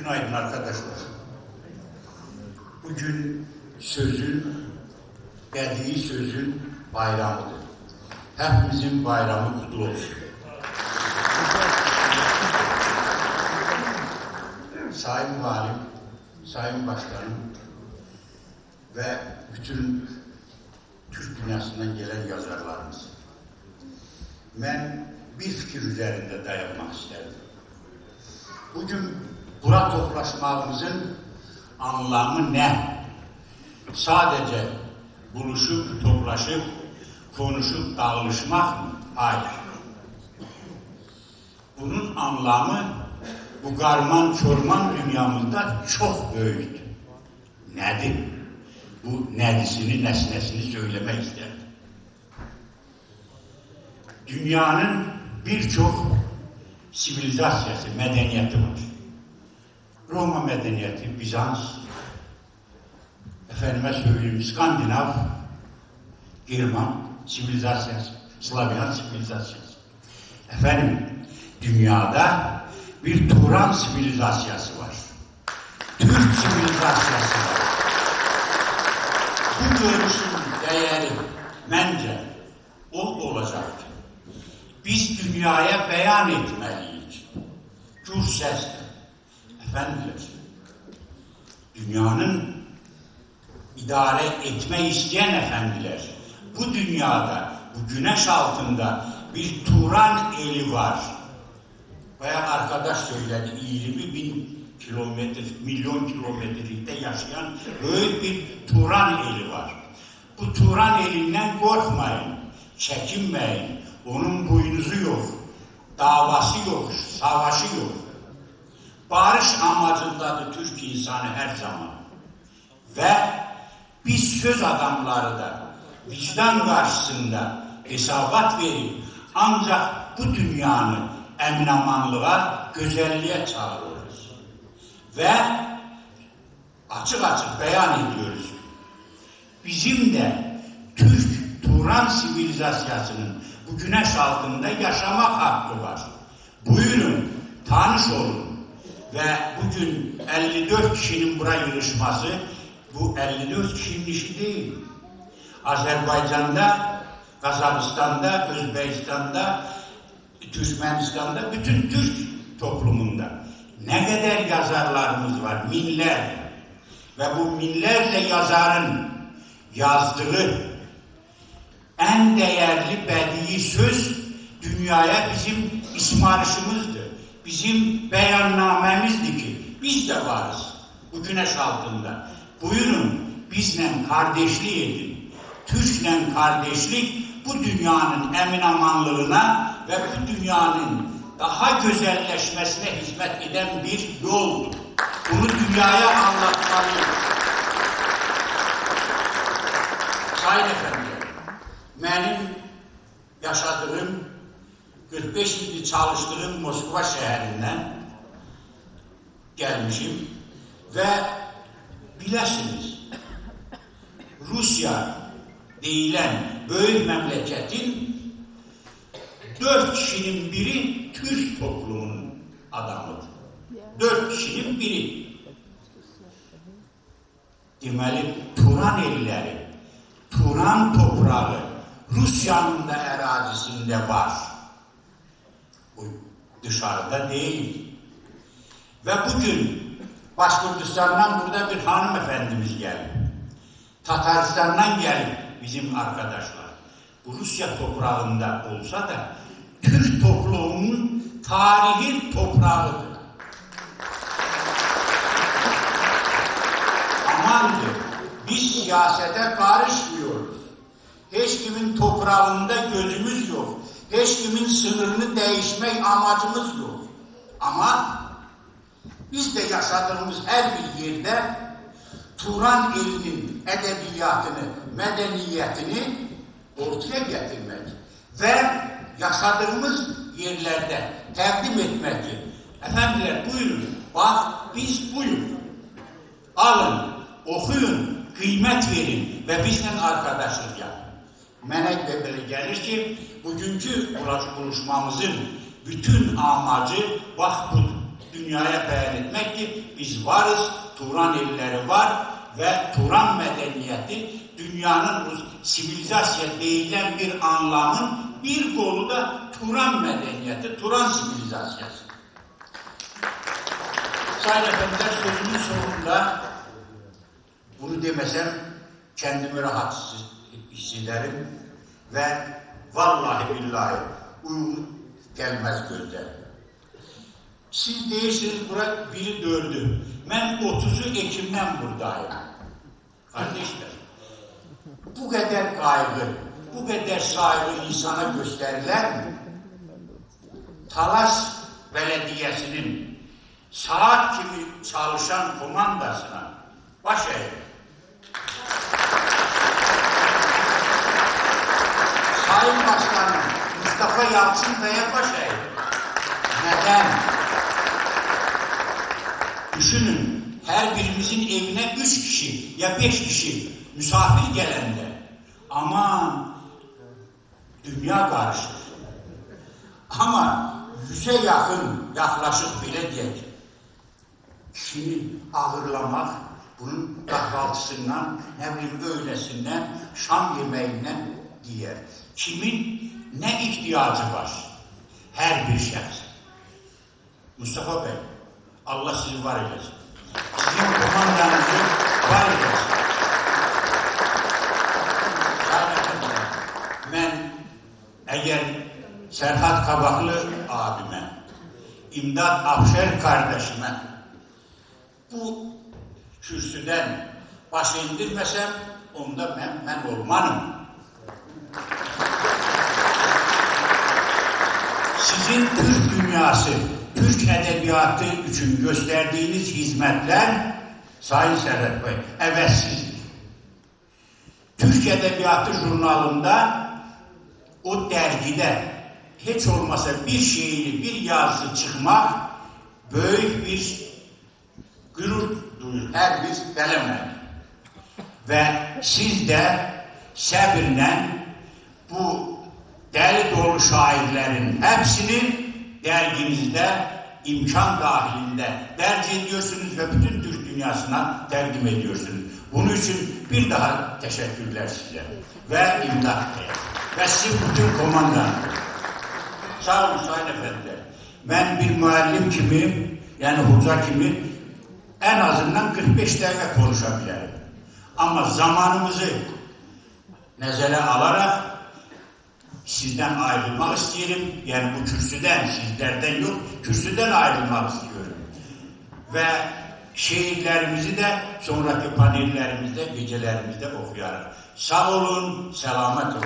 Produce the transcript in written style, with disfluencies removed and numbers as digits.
Günaydın arkadaşlar. Bugün bədii sözün bayramıdır. Hepimizin bayramı kutlu olsun. Sayın Valim, Sayın Başkanım ve bütün Türk dünyasından gelen yazarlarımız. Ben bir fikir üzerinde dayanmak isterim. Bugün bura toplaşmamızın anlamı ne? Sadece buluşup, toplaşıp, konuşup, dağılışmak mı? Hayır. Bunun anlamı bu karman çorman dünyamızda çok büyüktü. Nedir? Bu nedisini, nesnesini söylemek isterim. Dünyanın birçok sivilizasyası, medeniyeti var. Roma medeniyeti, Bizans, efendime söyleyeyim Skandinav, German sivilizasyası, Slavyan sivilizasyası. Efendim, dünyada bir Turan sivilizasyası var. Türk sivilizasyası var. Bu görüşün değeri bence o olacaktır. Biz dünyaya beyan etmeliyiz. Gür sesle. Efendiler, dünyanın idare etme isteyen efendiler, bu dünyada, bu güneş altında bir Turan eli var. Bayağı arkadaş söyledi, 20.000 kilometre, milyon kilometrelikte yaşayan büyük bir Turan eli var. Bu Turan elinden korkmayın, çekinmeyin. Onun boynuzu yok, davası yok, savaşı yok. Barış amacındadır Türk insanı her zaman. Ve biz söz adamları da vicdan karşısında hesabat verip ancak bu dünyanın eminamanlığa, güzelliğe çağırıyoruz. Ve açık açık beyan ediyoruz. Bizim de Türk Turan sivilizasyasının bu güneş altında yaşamak hakkı var. Buyurun, tanış olun. Ve bugün 54 kişinin buraya yığışması, bu 54 kişinin işi değil. Azerbaycan'da, Kazakistan'da, Özbekistan'da, Türkmenistan'da, bütün Türk toplumunda ne kadar yazarlarımız var, minler. Ve bu minlerce yazarın yazdığı en değerli bədii söz dünyaya bizim ismarışımızdır. Bizim beyannamemizdir ki biz de varız bu güneş altında. Buyurun bizle kardeşlik edin. Türk'le kardeşlik bu dünyanın eminamanlığına ve bu dünyanın daha güzelleşmesine hizmet eden bir yoldur. Bunu dünyaya anlatmalıyız. Sayın efendim, benim yaşadığım 45 yıldır çalıştığım Moskva şehrinden gelmişim ve bilesiniz Rusya deyilen büyük memleketin 4 kişinin biri Türk toplumunun adamıdır. 4 kişinin biri. Deməli, Turan elləri, Turan toprağı Rusya'nın da erazisinde var. Bu dışarıda değil. Ve bugün Başkurtistan'dan burada bir hanımefendimiz geldi. Tataristan'dan geldi bizim arkadaşlar. Bu Rusya toprağında olsa da Türk toplumunun tarihi toprağıdır. Amandır, biz siyasete karışmıyoruz. Hiç kimin toprağında gözümüz yok. Hiç kimin sınırını değişmek amacımız yok. Ama biz de yaşadığımız her bir yerde Turan elinin edebiyatını, medeniyetini ortaya getirmek ve yaşadığımız yerlerde təqdim etmektir. Efendiler buyurun, bak biz buyurun. Alın, okuyun, kıymet verin ve bizden arkadaşlık yapın. Mənə belə gəlir ki, bugünkü buluşmamızın bütün amacı bax budur. dünyaya beyan etmektir. Biz varız, Turan elleri var ve Turan medeniyeti dünyanın sivilizasyon değilen bir anlamın bir kolu da Turan medeniyeti, Turan sivilizasyonu. Sayın efendiler, sözümün sonunda bunu demesem kendimi rahatsız hissederim ve vallahi billahi uyum gelmez gözler. Siz deyirsiniz bura biri dördü. Ben 30'u Ekim'den buradayım. Kardeşler, bu kadar kaygı, bu kadar saygı insana gösterilir mi? Talas Belediyesi'nin saat gibi çalışan komandasına baş eğin. Sayın Başkanım Mustafa Yalçın Bey'e baş eğin. Neden? Düşünün, her birimizin evine 3 kişi ya 5 kişi misafir gelende ama dünya karışır. Ama 100'e yakın yaklaşık bile değil. Kişini ağırlamak, bunun kahvaltısından, ne bileyim öğlesinden, şam yemeğinden diğer. Kimin ne ihtiyacı var? Her bir şahs. Mustafa Bey, Allah sizi var eylesin. Sizin komandanızı var eylesin. Ben eğer Serhat Kabaklı abime, İmdat Afşer kardeşime bu kürsüden baş indirmesem onda ben olmanım. Sizin Türk dünyası, Türk edebiyatı için gösterdiğiniz hizmetler Sayın Serhat Bey, evetsizdir. Türk Edebiyatı jurnalında o dergide hiç olmasa bir şiiri, bir yazı çıkmak büyük bir gurur duyur her bir kalemle. Ve siz de sabırla bu deli dolu şairlerin hepsini derginizde imkan dahilinde derc ediyorsunuz ve bütün Türk dünyasına tercüme ediyorsunuz. Bunun için bir daha teşekkürler size ve İmdat Bey'e ve sizin bütün komandan. Sağ olun Sayın Efendiler. Ben bir muallim kimi, yani hoca kimi en azından 45 dakika konuşabilirim. Ama zamanımızı nezere alarak sizden ayrılmak istiyorum. Yani bu kürsüden, sizlerden yok, kürsüden ayrılmak istiyorum. Ve şiirlerimizi de sonraki panellerimizde, gecelerimizde okuyarak. Sağ olun, selamet olun.